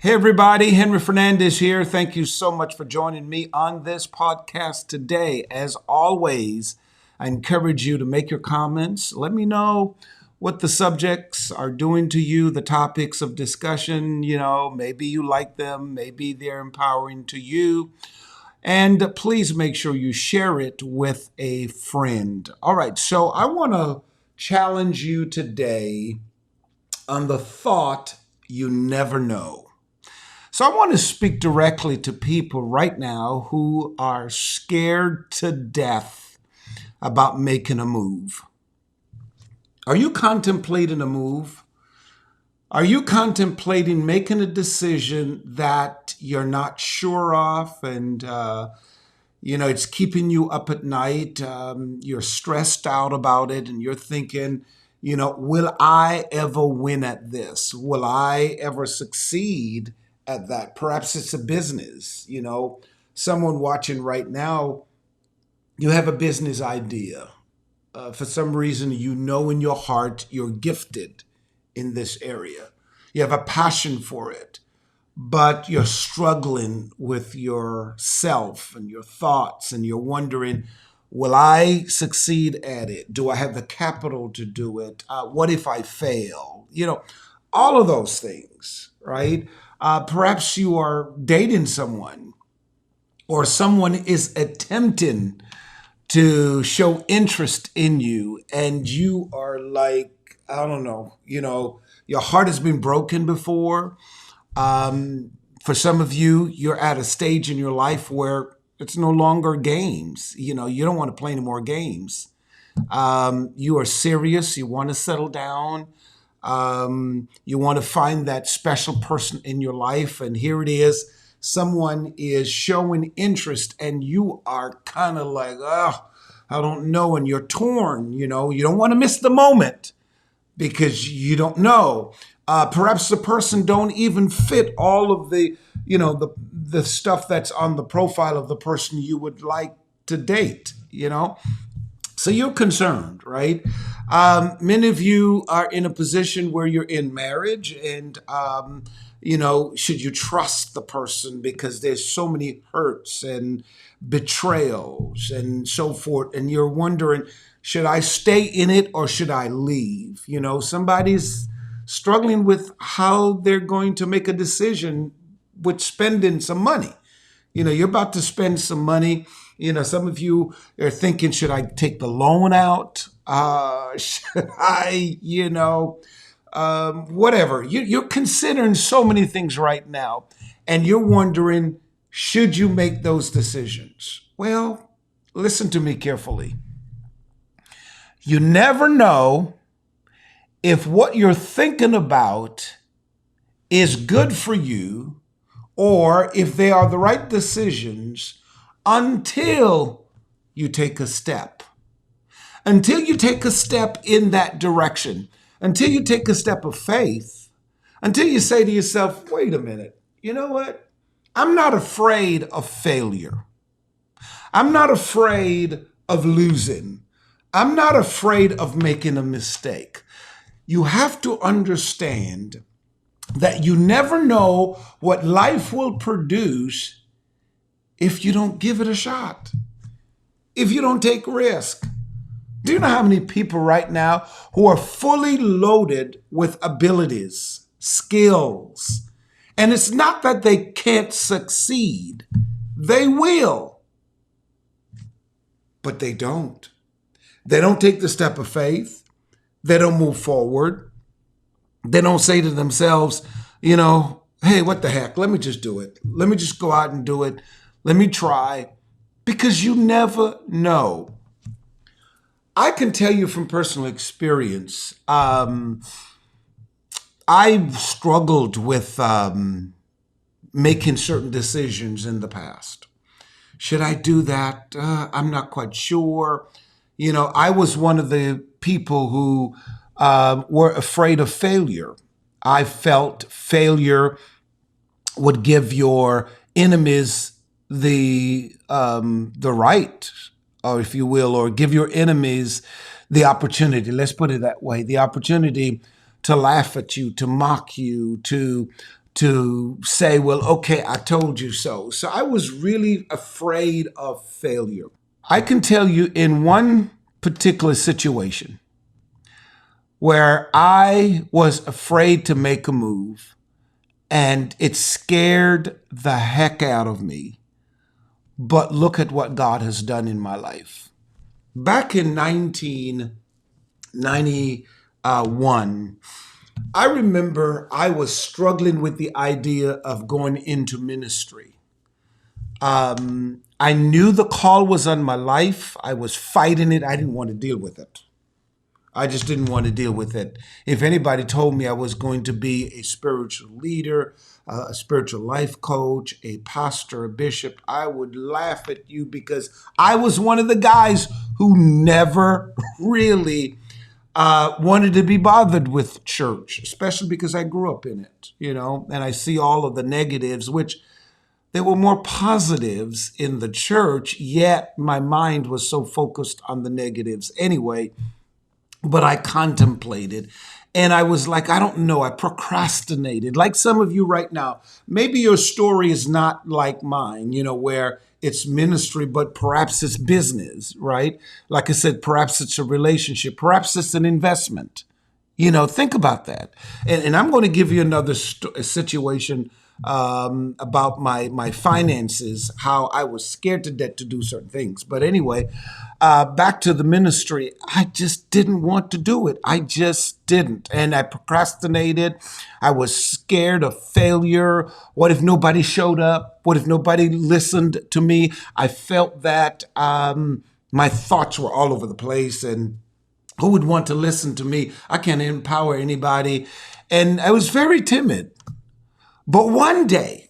Hey everybody, Henry Fernandez here. Thank you so much for joining me on this podcast today. As always, I encourage you to make your comments. Let me know what the subjects are doing to you, the topics of discussion. Maybe you like them, maybe they're empowering to you. And please make sure you share it with a friend. All right, so I want to challenge you today on the thought you never know. So I want to speak directly to people right now who are scared to death about making a move. Are you contemplating a move? Are you contemplating making a decision that you're not sure of and, it's keeping you up at night? You're stressed out about it and you're thinking, will I ever win at this? Will I ever succeed at that? Perhaps it's a business, someone watching right now, you have a business idea. For some reason, in your heart, you're gifted in this area. You have a passion for it, but you're struggling with yourself and your thoughts, and you're wondering, will I succeed at it? Do I have the capital to do it? What if I fail? All of those things, right? Perhaps you are dating someone or someone is attempting to show interest in you and you are like, I don't know, your heart has been broken before. For some of you, you're at a stage in your life where it's no longer games. You don't want to play any more games. You are serious. You want to settle down. You want to find that special person in your life. And here it is. Someone is showing interest and you are kind of like, oh, I don't know. And you're torn, you don't want to miss the moment because you don't know. Perhaps the person don't even fit all of the stuff that's on the profile of the person you would like to date, So you're concerned, right? Many of you are in a position where you're in marriage and, should you trust the person because there's so many hurts and betrayals and so forth. And you're wondering, should I stay in it or should I leave? Somebody's struggling with how they're going to make a decision with spending some money. You're about to spend some money. Some of you are thinking, should I take the loan out? Should I, whatever. You're considering so many things right now, and you're wondering, should you make those decisions? Well, listen to me carefully. You never know if what you're thinking about is good for you or if they are the right decisions until you take a step. Until you take a step in that direction, until you take a step of faith, until you say to yourself, wait a minute, you know what? I'm not afraid of failure. I'm not afraid of losing. I'm not afraid of making a mistake. You have to understand that you never know what life will produce if you don't give it a shot, if you don't take risk. Do you know how many people right now who are fully loaded with abilities, skills? And it's not that they can't succeed. They will. But they don't. They don't take the step of faith. They don't move forward. They don't say to themselves, hey, what the heck? Let me just do it. Let me just go out and do it. Let me try. Because you never know. I can tell you from personal experience, I've struggled with making certain decisions in the past. Should I do that? I'm not quite sure. I was one of the people who were afraid of failure. I felt failure would give your enemies the right, or if you will, or give your enemies the opportunity, let's put it that way, the opportunity to laugh at you, to mock you, to to say, well, okay, I told you so. So I was really afraid of failure. I can tell you in one particular situation where I was afraid to make a move and it scared the heck out of me. But look at what God has done in my life. Back in 1991, I remember I was struggling with the idea of going into ministry. I knew the call was on my life. I was fighting it. I didn't want to deal with it. I just didn't want to deal with it. If anybody told me I was going to be a spiritual leader, a spiritual life coach, a pastor, a bishop, I would laugh at you because I was one of the guys who never really wanted to be bothered with church, especially because I grew up in it, and I see all of the negatives, which there were more positives in the church, yet my mind was so focused on the negatives anyway. But I contemplated and I was like, I don't know, I procrastinated. Like some of you right now, maybe your story is not like mine, where it's ministry, but perhaps it's business, right? Like I said, perhaps it's a relationship, perhaps it's an investment. Think about that. And I'm going to give you another situation about my finances, how I was scared to death to do certain things. But anyway, back to the ministry, I just didn't want to do it. I just didn't. And I procrastinated. I was scared of failure. What if nobody showed up? What if nobody listened to me? I felt that my thoughts were all over the place, and who would want to listen to me? I can't empower anybody. And I was very timid. But one day,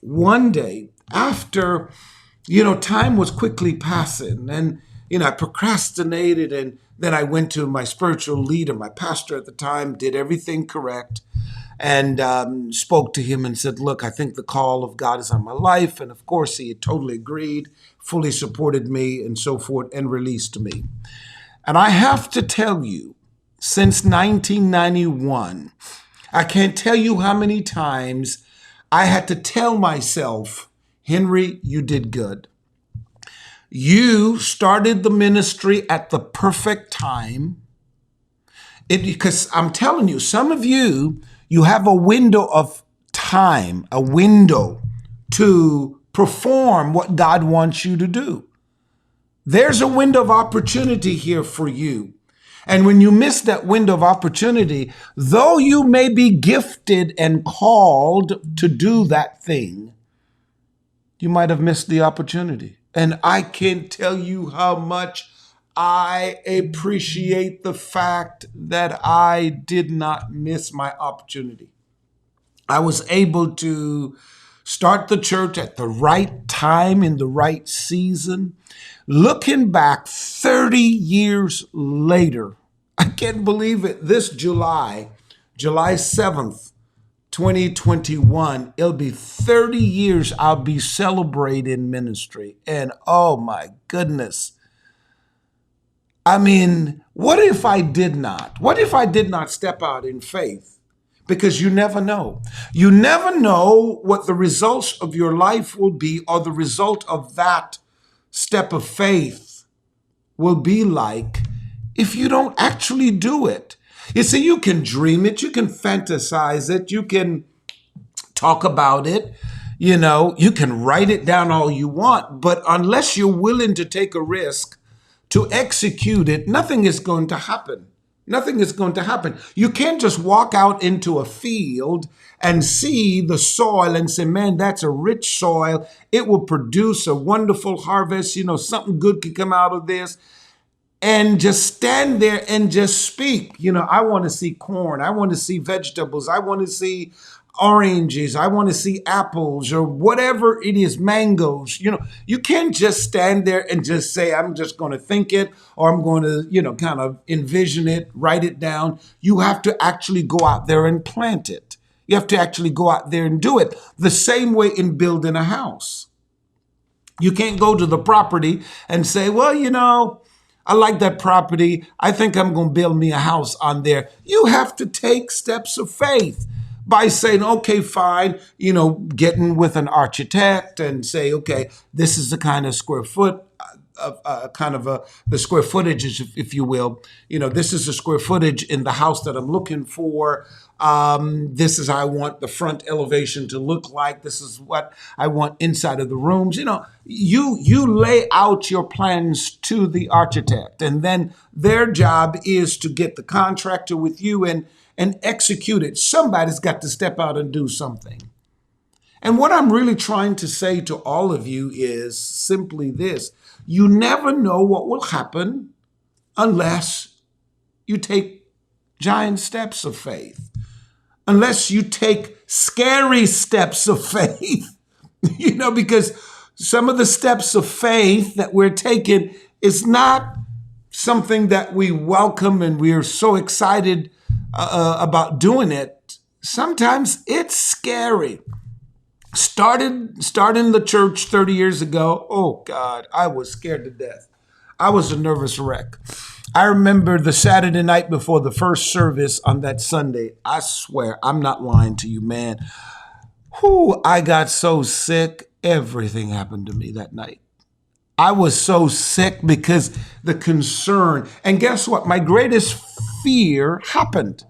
after, time was quickly passing and, I procrastinated, and then I went to my spiritual leader, my pastor at the time, did everything correct, and spoke to him and said, look, I think the call of God is on my life. And of course, he had totally agreed, fully supported me and so forth, and released me. And I have to tell you, since 1991, I can't tell you how many times I had to tell myself, Henry, you did good. You started the ministry at the perfect time. Because I'm telling you, some of you have a window of time, a window to perform what God wants you to do. There's a window of opportunity here for you. And when you miss that window of opportunity, though you may be gifted and called to do that thing, you might have missed the opportunity. And I can't tell you how much I appreciate the fact that I did not miss my opportunity. I was able to start the church at the right time in the right season. Looking back 30 years later, I can't believe it. This July 7th, 2021, it'll be 30 years I'll be celebrating ministry. And oh my goodness. I mean, what if I did not? What if I did not step out in faith? Because you never know. You never know what the results of your life will be, or the result of that step of faith will be like if you don't actually do it. You see, you can dream it, you can fantasize it, you can talk about it, you can write it down all you want, but unless you're willing to take a risk to execute it, nothing is going to happen. Nothing is going to happen. You can't just walk out into a field and see the soil and say, man, that's a rich soil. It will produce a wonderful harvest. Something good can come out of this. And just stand there and just speak. I want to see corn. I want to see vegetables. I want to see oranges. I want to see apples or whatever it is, mangoes. You can't just stand there and just say, I'm just going to think it, or I'm going to, kind of envision it, write it down. You have to actually go out there and plant it. You have to actually go out there and do it. The same way in building a house. You can't go to the property and say, well, I like that property. I think I'm going to build me a house on there. You have to take steps of faith. by saying, okay, fine, getting with an architect and say, okay, this is the kind of square foot, the square footage, if you will. This is the square footage in the house that I'm looking for. This is how I want the front elevation to look like. This is what I want inside of the rooms. You lay out your plans to the architect, and then their job is to get the contractor with you and execute it. Somebody's got to step out and do something. And what I'm really trying to say to all of you is simply this: you never know what will happen unless you take giant steps of faith, unless you take scary steps of faith, because some of the steps of faith that we're taking is not something that we welcome and we are so excited about doing it. Sometimes it's scary. Starting the church 30 years ago, oh God, I was scared to death. I was a nervous wreck. I remember the Saturday night before the first service on that Sunday. I swear, I'm not lying to you, man. I got so sick. Everything happened to me that night. I was so sick because the concern. And guess what? My greatest fear happened.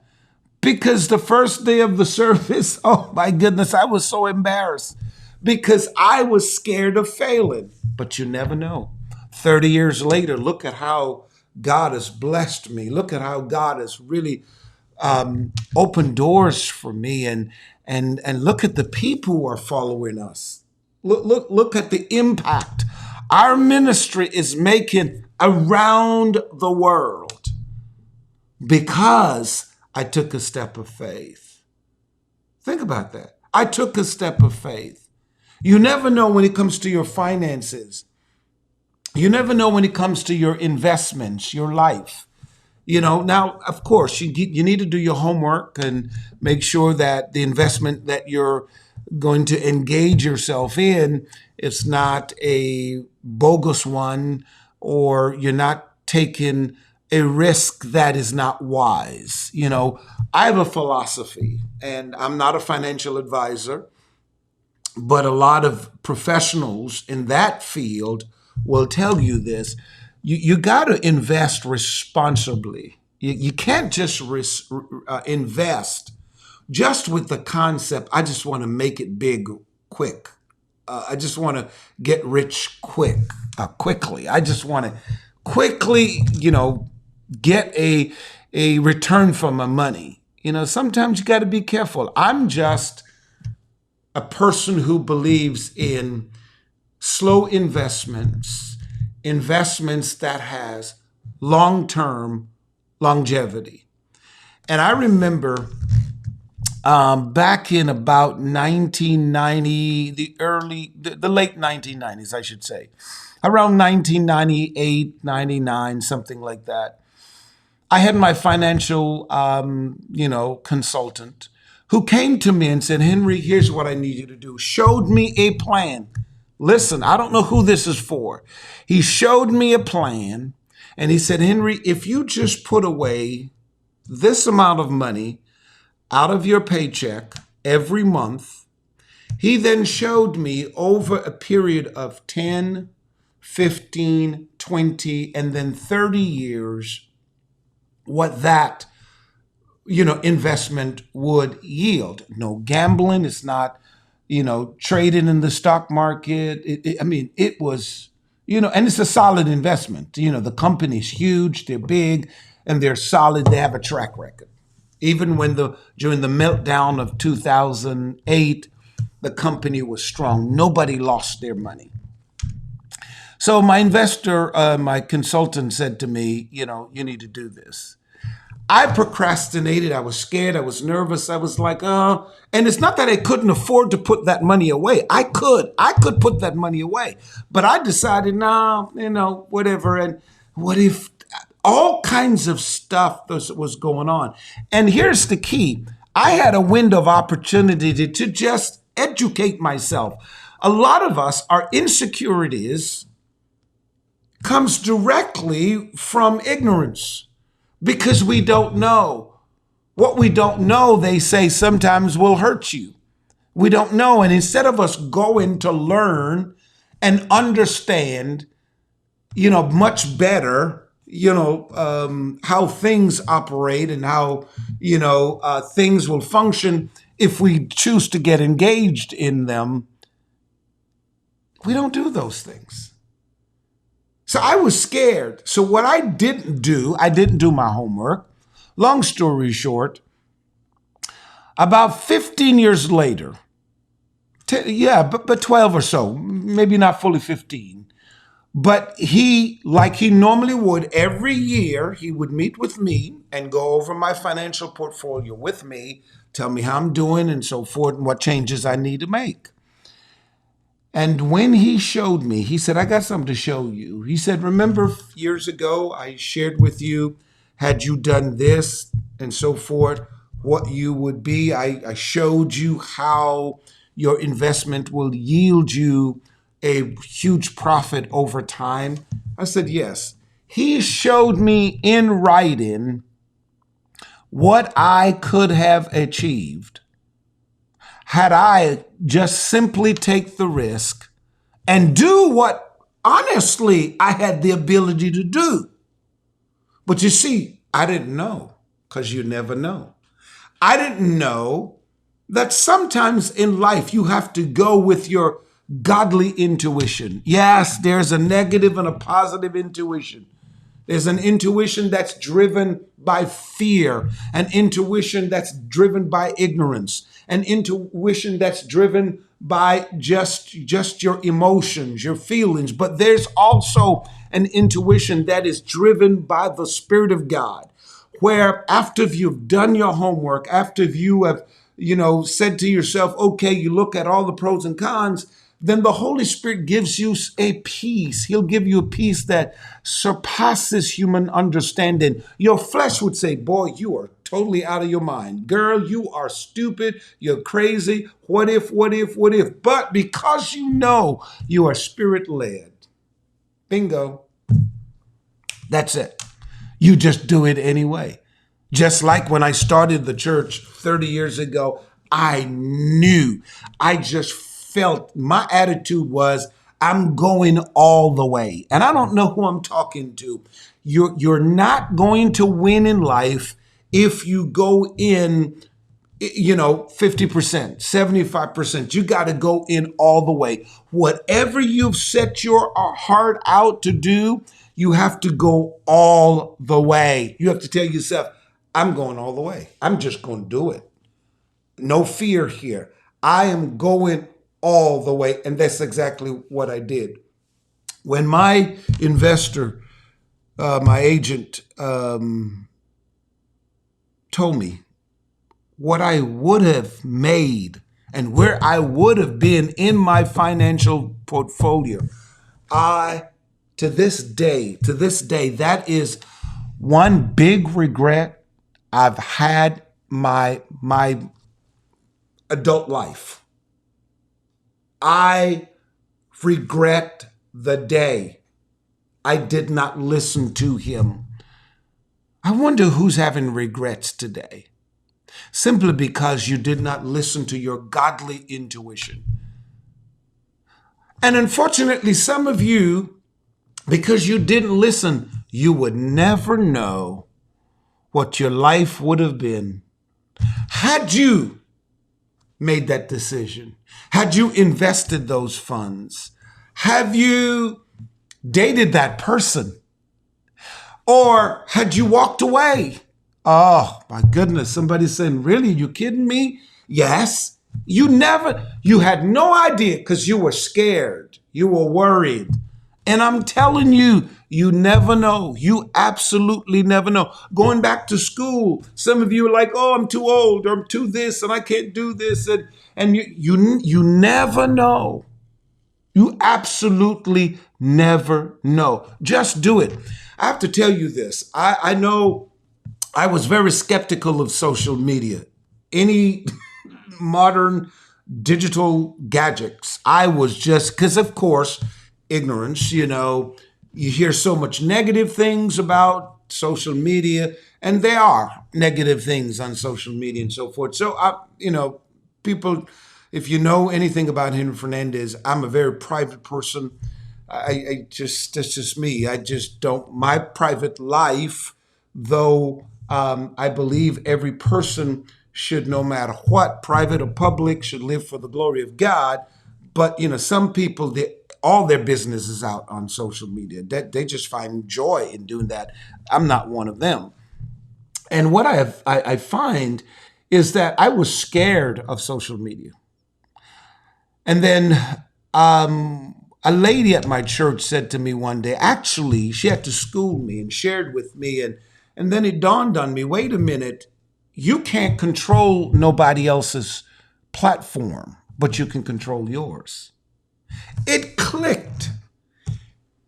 Because the first day of the service, oh my goodness, I was so embarrassed because I was scared of failing. But you never know. 30 years later, look at how God has blessed me. Look at how God has really opened doors for me, and look at the people who are following us. Look at the impact our ministry is making around the world because I took a step of faith. Think about that. I took a step of faith. You never know when it comes to your finances. You never know when it comes to your investments, your life. Now, of course, you need to do your homework and make sure that the investment that you're going to engage yourself in is not a bogus one, or you're not taking a risk that is not wise. I have a philosophy, and I'm not a financial advisor, but a lot of professionals in that field will tell you this. You got to invest responsibly. You can't just invest just with the concept, I just want to make it big quick. I just want to get rich quickly. I just want to quickly, get a return for my money. Sometimes you got to be careful. I'm just a person who believes in slow investments that has long-term longevity. And I remember back in about 1990, the late 1990s, I should say, around 1998, 99, something like that. I had my financial, consultant who came to me and said, Henry, here's what I need you to do. Showed me a plan. Listen, I don't know who this is for. He showed me a plan and he said, Henry, if you just put away this amount of money out of your paycheck every month, he then showed me over a period of 10, 15, 20, and then 30 years what that, investment would yield. No gambling. It's not, trading in the stock market. It was, and it's a solid investment. The company's huge, they're big, and they're solid. They have a track record. Even during the meltdown of 2008, the company was strong. Nobody lost their money. So my my consultant said to me, you need to do this. I procrastinated. I was scared. I was nervous. I was like, and it's not that I couldn't afford to put that money away. I could put that money away, but I decided, no, whatever. And what if all kinds of stuff was going on? And here's the key. I had a window of opportunity to just educate myself. A lot of us, our insecurities comes directly from ignorance because we don't know. What we don't know, they say, sometimes will hurt you. We don't know. And instead of us going to learn and understand, much better, how things operate and how, things will function, if we choose to get engaged in them, we don't do those things. So I was scared. So what I didn't do my homework. Long story short, about 15 years later, but 12 or so, maybe not fully 15. But he, like he normally would every year, he would meet with me and go over my financial portfolio with me, tell me how I'm doing and so forth and what changes I need to make. And when he showed me, he said, I got something to show you. He said, remember years ago, I shared with you, had you done this and so forth, what you would be. I showed you how your investment will yield you a huge profit over time. I said, yes. He showed me in writing what I could have achieved had I just simply take the risk and do what honestly I had the ability to do. But you see, I didn't know, because you never know. I didn't know that sometimes in life you have to go with your godly intuition. Yes, there's a negative and a positive intuition. There's an intuition that's driven by fear, an intuition that's driven by ignorance, an intuition that's driven by just your emotions, your feelings. But there's also an intuition that is driven by the Spirit of God, where after you've done your homework, after you have, said to yourself, okay, you look at all the pros and cons, then the Holy Spirit gives you a peace. He'll give you a peace that surpasses human understanding. Your flesh would say, boy, you are totally out of your mind. Girl, you are stupid. You're crazy. What if? But because you are Spirit-led, bingo, that's it. You just do it anyway. Just like when I started the church 30 years ago, I just felt, my attitude was, I'm going all the way. And I don't know who I'm talking to. You're not going to win in life if you go in, 50%, 75%. You got to go in all the way. Whatever you've set your heart out to do, you have to go all the way. You have to tell yourself, I'm going all the way. I'm just going to do it. No fear here. I am going all the way. And that's exactly what I did. When my investor, my agent, told me what I would have made and where I would have been in my financial portfolio, to this day, that is one big regret I've had my adult life. I regret the day I did not listen to him. I wonder who's having regrets today, simply because you did not listen to your godly intuition. And unfortunately, some of you, because you didn't listen, you would never know what your life would have been had you made that decision, had you invested those funds, have you dated that person, or had you walked away. Oh my goodness, somebody's saying, really, you kidding me? Yes. You had no idea because you were scared. You were worried. And I'm telling you, you never know. You absolutely never know. Going back to school, some of you are like, oh, I'm too old, or I'm too this, and I can't do this. And you never know. You absolutely never know. Just do it. I have to tell you this. I know I was very skeptical of social media. Any modern digital gadgets. I was just, because of course, ignorance, you hear so much negative things about social media, and there are negative things on social media and so forth. So, people, if you know anything about Henry Fernandez, I'm a very private person. That's just me. I just don't, my private life, though I believe every person should, no matter what, private or public, should live for the glory of God. But, some people, all their business is out on social media. That they just find joy in doing that. I'm not one of them. And what I find is that I was scared of social media. And then a lady at my church said to me one day, actually, she had to school me and shared with me. And then it dawned on me, wait a minute, you can't control nobody else's platform, but you can control yours. It clicked.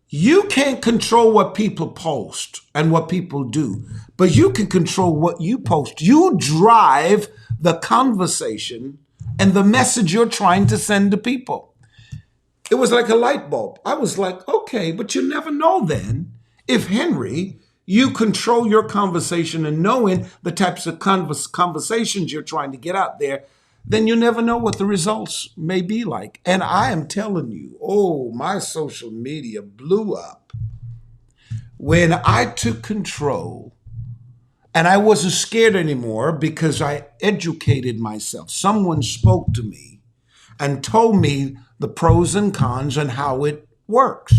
You can't control what people post and what people do, but you can control what you post. You drive the conversation and the message you're trying to send to people. It was like a light bulb. I was like, okay, but you never know then if, Henry, you control your conversation and knowing the types of conversations you're trying to get out there, then you never know what the results may be like. And I am telling you, my social media blew up when I took control, and I wasn't scared anymore because I educated myself. Someone spoke to me and told me the pros and cons and how it works.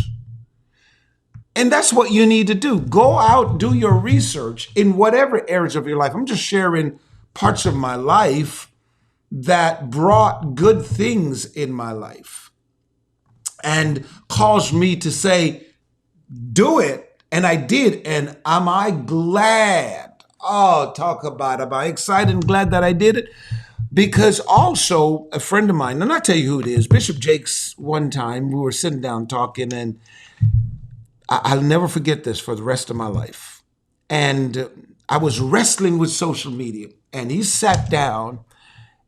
And that's what you need to do. Go out, do your research in whatever areas of your life. I'm just sharing parts of my life that brought good things in my life and caused me to say, do it. And I did. And am I glad? Oh, talk about it. Am I excited and glad that I did it? Because also a friend of mine, and I'll tell you who it is, Bishop Jakes, one time we were sitting down talking, and I'll never forget this for the rest of my life. And I was wrestling with social media, and he sat down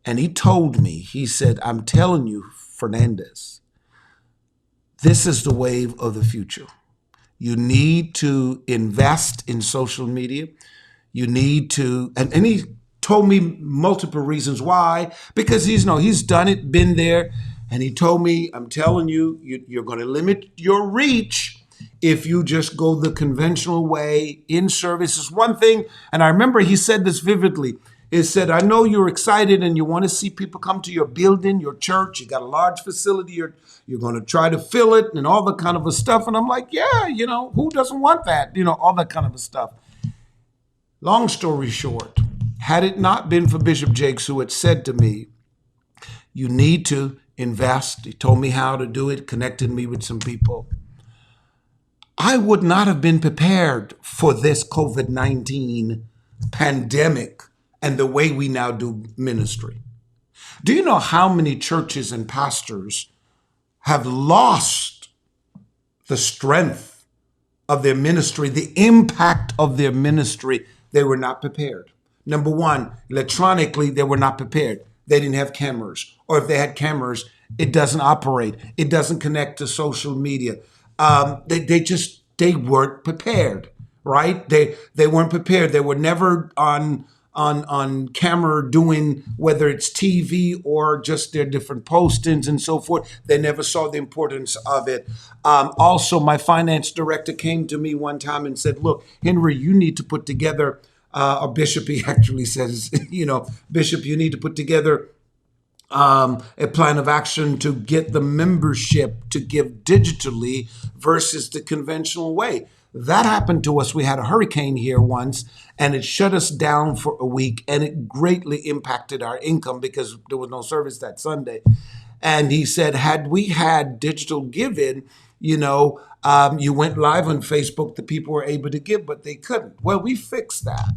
and he told me, he said, I'm telling you, Fernandez, this is the wave of the future. You need to invest in social media. You need to, and he told me multiple reasons why, because he's done it, been there. And he told me, I'm telling you, you're going to limit your reach if you just go the conventional way. In service is one thing. And I remember he said this vividly. He said, I know you're excited and you want to see people come to your building, your church. You got a large facility. You're going to try to fill it and all that kind of stuff. And I'm like, yeah, who doesn't want that? All that kind of stuff. Long story short, had it not been for Bishop Jakes, who had said to me, you need to invest. He told me how to do it, connected me with some people. I would not have been prepared for this COVID-19 pandemic and the way we now do ministry. Do you know how many churches and pastors have lost the strength of their ministry, the impact of their ministry? They were not prepared. Number one, electronically, they were not prepared. They didn't have cameras. Or if they had cameras, it doesn't operate. It doesn't connect to social media. They weren't prepared, right? They weren't prepared. They were never on camera doing, whether it's TV or just their different postings and so forth. They never saw the importance of it. Also, my finance director came to me one time and said, look, Henry, you need to put together, or Bishop, he actually says, Bishop, you need to put together a plan of action to get the membership to give digitally versus the conventional way. That happened to us. We had a hurricane here once, and it shut us down for a week, and it greatly impacted our income because there was no service that Sunday. And he said, had we had digital giving, you went live on Facebook, the people were able to give, but they couldn't. Well, we fixed that.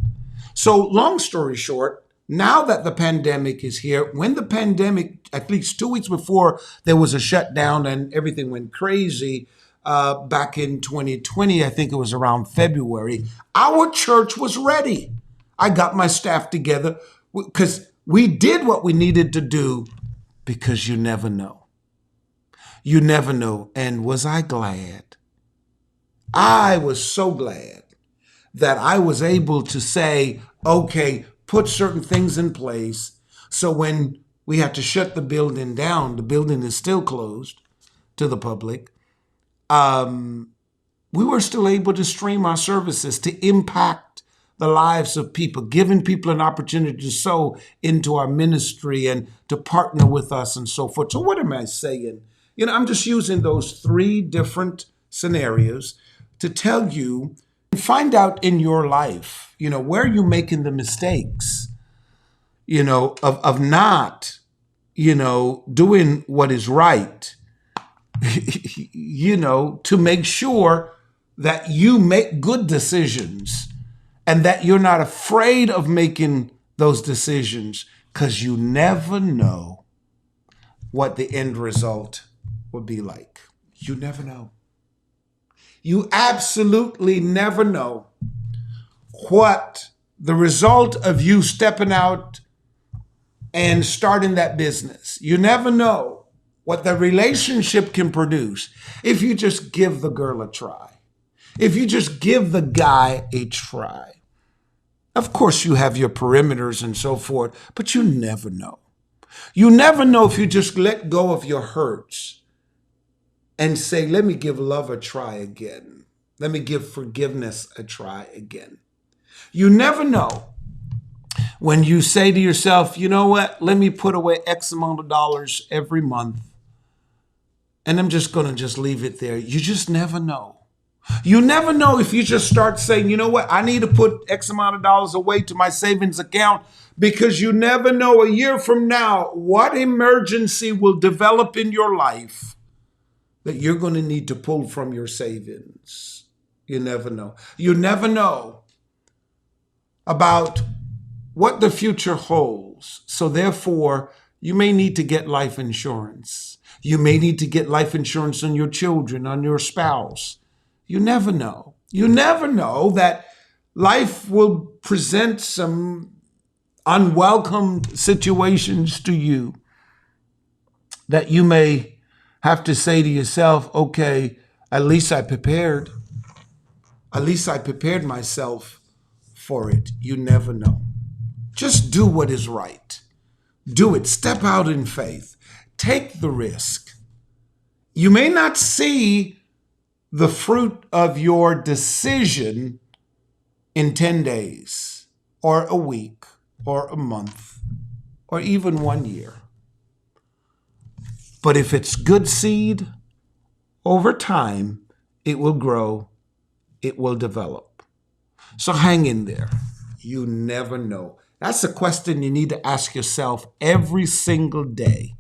So long story short, now that the pandemic is here, when the pandemic, at least 2 weeks before there was a shutdown and everything went crazy, back in 2020, I think it was around February, our church was ready. I got my staff together because we did what we needed to do, because you never know. You never know. And was I glad? I was so glad that I was able to say, okay, put certain things in place. So when we had to shut the building down, the building is still closed to the public. We were still able to stream our services to impact the lives of people, giving people an opportunity to sow into our ministry and to partner with us and so forth. So what am I saying? I'm just using those three different scenarios to tell you, find out in your life, where you're making the mistakes, of not, doing what is right, to make sure that you make good decisions and that you're not afraid of making those decisions, because you never know what the end result will be like. You never know. You absolutely never know what the result of you stepping out and starting that business. You never know what the relationship can produce if you just give the girl a try. If you just give the guy a try. Of course, you have your perimeters and so forth, but you never know. You never know if you just let go of your hurts and say, let me give love a try again. Let me give forgiveness a try again. You never know when you say to yourself, you know what, let me put away X amount of dollars every month, and I'm just going to just leave it there. You just never know. You never know if you just start saying, you know what, I need to put X amount of dollars away to my savings account, because you never know a year from now what emergency will develop in your life that you're going to need to pull from your savings. You never know. You never know about what the future holds. So therefore, you may need to get life insurance. You may need to get life insurance on your children, on your spouse. You never know. You never know that life will present some unwelcome situations to you that you may have to say to yourself, okay, at least I prepared. At least I prepared myself for it. You never know. Just do what is right. Do it. Step out in faith. Take the risk. You may not see the fruit of your decision in 10 days or a week or a month or even 1 year. But if it's good seed, over time, it will grow, it will develop. So hang in there. You never know. That's a question you need to ask yourself every single day.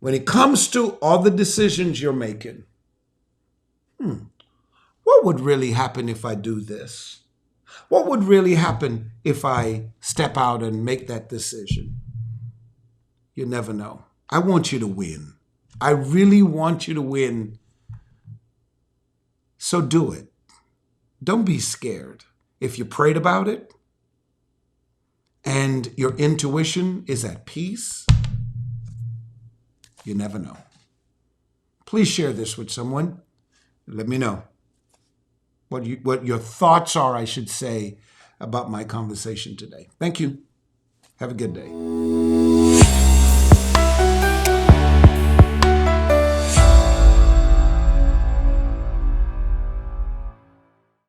When it comes to all the decisions you're making, what would really happen if I do this? What would really happen if I step out and make that decision? You never know. I want you to win. I really want you to win. So do it. Don't be scared. If you prayed about it and your intuition is at peace, you never know. Please share this with someone. Let me know what your thoughts are, I should say, about my conversation today. Thank you. Have a good day.